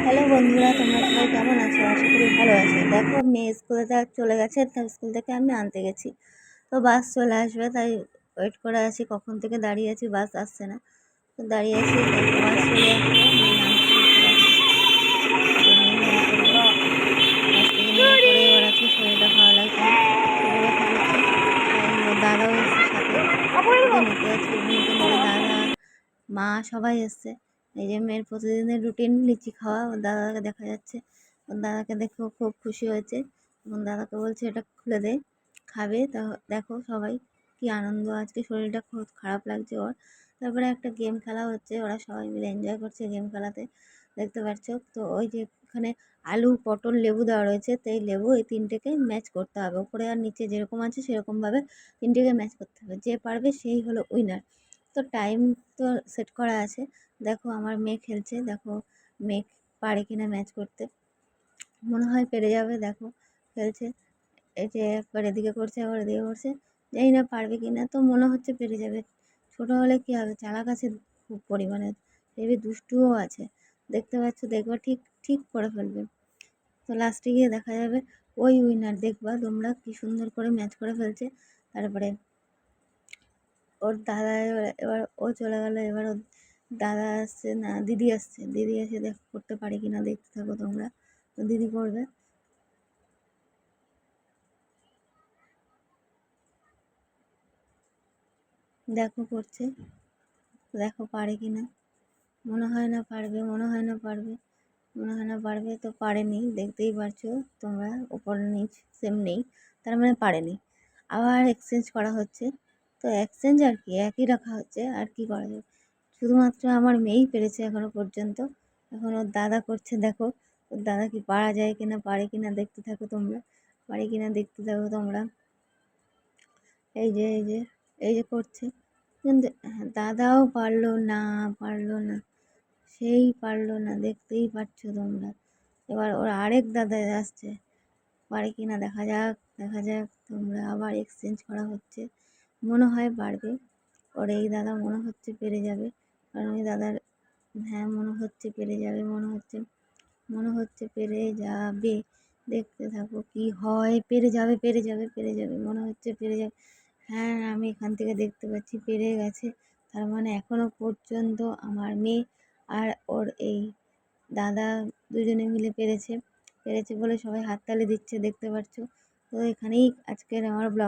Hello বন্ধুরা, তোমরা সবাই কেমন আছো? আশা করি ভালো আছো। দেখো, মেয়ে স্কুলে চলে গেছে, তো স্কুল থেকে আমি আনতে গেছি। তো বাস চলে আসবে, তাই ওয়েট করে আছি। কখন থেকে দাঁড়িয়ে আছি, বাস আসছে না। তো দাঁড়িয়ে আছি, দেখো বাস চলে আসলো। মেয়ে নামছে বাস থেকে নেমে পড়ে ওর আজকে শরীরটা ভালো লাগছে না, শরীরে খাচ্ছে। তাই ওর দাদাও এসছে সাথে, ওকে নিতে আজকে মেয়েকে নিতে দাদা মা সবাই এসছে। এই যে মেয়ের প্রতিদিনের রুটিন লিচি খাওয়া। ওর দাদাকে দেখা যাচ্ছে, ওর দাদাকে দেখে ও খুব খুশি হয়েছে এবং দাদাকে বলছে এটা খুলে দে, খাবে। তা দেখো সবাই কি আনন্দ, আজকে শরীরটা খুব খারাপ লাগছে ওর। তারপরে একটা গেম খেলা হচ্ছে, ওরা সবাই মিলে এনজয় করছে গেম খেলাতে, দেখতে পাচ্ছ তো। ওই যে এখানে আলু পটল লেবু দেওয়া রয়েছে, তো এই লেবু এই তিনটেকে ম্যাচ করতে হবে, উপরে আর নিচে যেরকম আছে সেরকমভাবে তিনটেকে ম্যাচ করতে হবে। যে পারবে সেই হলো উইনার। তো টাইম তো সেট করা আছে। দেখো আমার মেয়ে খেলছে, দেখো মেয়ে পারে কিনা ম্যাচ করতে। মনে হয় পেরে যাবে, দেখো খেলছে। এই যে একবার এদিকে করছে, আবার এদিকে করছে, জানি না পারবে কিনা, তো মনে হচ্ছে পেরে যাবে। ছোট হলে কি হবে, চালাক আছে খুব পরিমাণে, হেবি দুষ্টুও আছে। দেখতে পাচ্ছ, দেখবা ঠিক ঠিক করে ফেলবে। তো লাস্টে গিয়ে দেখা যাবে ওই উইনার। দেখবা তোমরা কি সুন্দর করে ম্যাচ করে ফেলছে। তারপরে ওর দাদা এবার ও চলে গেল, এবার ওর দাদা আসছে না, দিদি আসছে, দিদি এসে করতে পারে কিনা দেখতে থাকো তোমরা। তো দিদি করবে, দেখো করছে, দেখো পারে কিনা। মনে হয় না পারবে, মনে হয় না পারবে, মনে হয় না পারবে। তো পারেনি, দেখতেই পারছো তোমরা, ওপর নিচ সেম নেই, তার মানে পারেনি। আবার এক্সচেঞ্জ করা হচ্ছে। তো এক্সচেঞ্জ আর কি, একই রাখা হচ্ছে, আর কি করা যাবে। শুধুমাত্র আমার মেয়েই পেরেছে এখনো পর্যন্ত। এখন ওর দাদা করছে, দেখো ওর দাদা কি পারা যায় কিনা, পারে কিনা দেখতে থাকো তোমরা, পারে কিনা দেখতে থাকো তোমরা। এই যে এই যে এই যে করছে, কিন্তু দাদাও পারলো না, পারলো না, সেই পারলো না, দেখতেই পাচ্ছ তোমরা। এবার ওর আরেক দাদা আসছে, পারে কিনা দেখা যাক, দেখা যাক তোমরা। আবার এক্সচেঞ্জ করা হচ্ছে, মনে হয় পারবে। ওর এই দাদা মনে হচ্ছে পেরে যাবে, কারণ ওই দাদার, হ্যাঁ মনে হচ্ছে পেরে যাবে, মনে হচ্ছে, মনে হচ্ছে পেরে যাবে। দেখতে থাকো কি হয়, পেরে যাবে, পেরে যাবে, পেরে যাবে, মনে হচ্ছে পেরে যাবে। হ্যাঁ আমি এখান থেকে দেখতে পাচ্ছি পেরে গেছে। তার মানে এখনো পর্যন্ত আমার মেয়ে আর ওর এই দাদা দুজনে মিলে পেরেছে। পেরেছে বলে সবাই হাততালি দিচ্ছে, দেখতে পাচ্ছ। তো এখানেই আজকের আমার ব্লগ।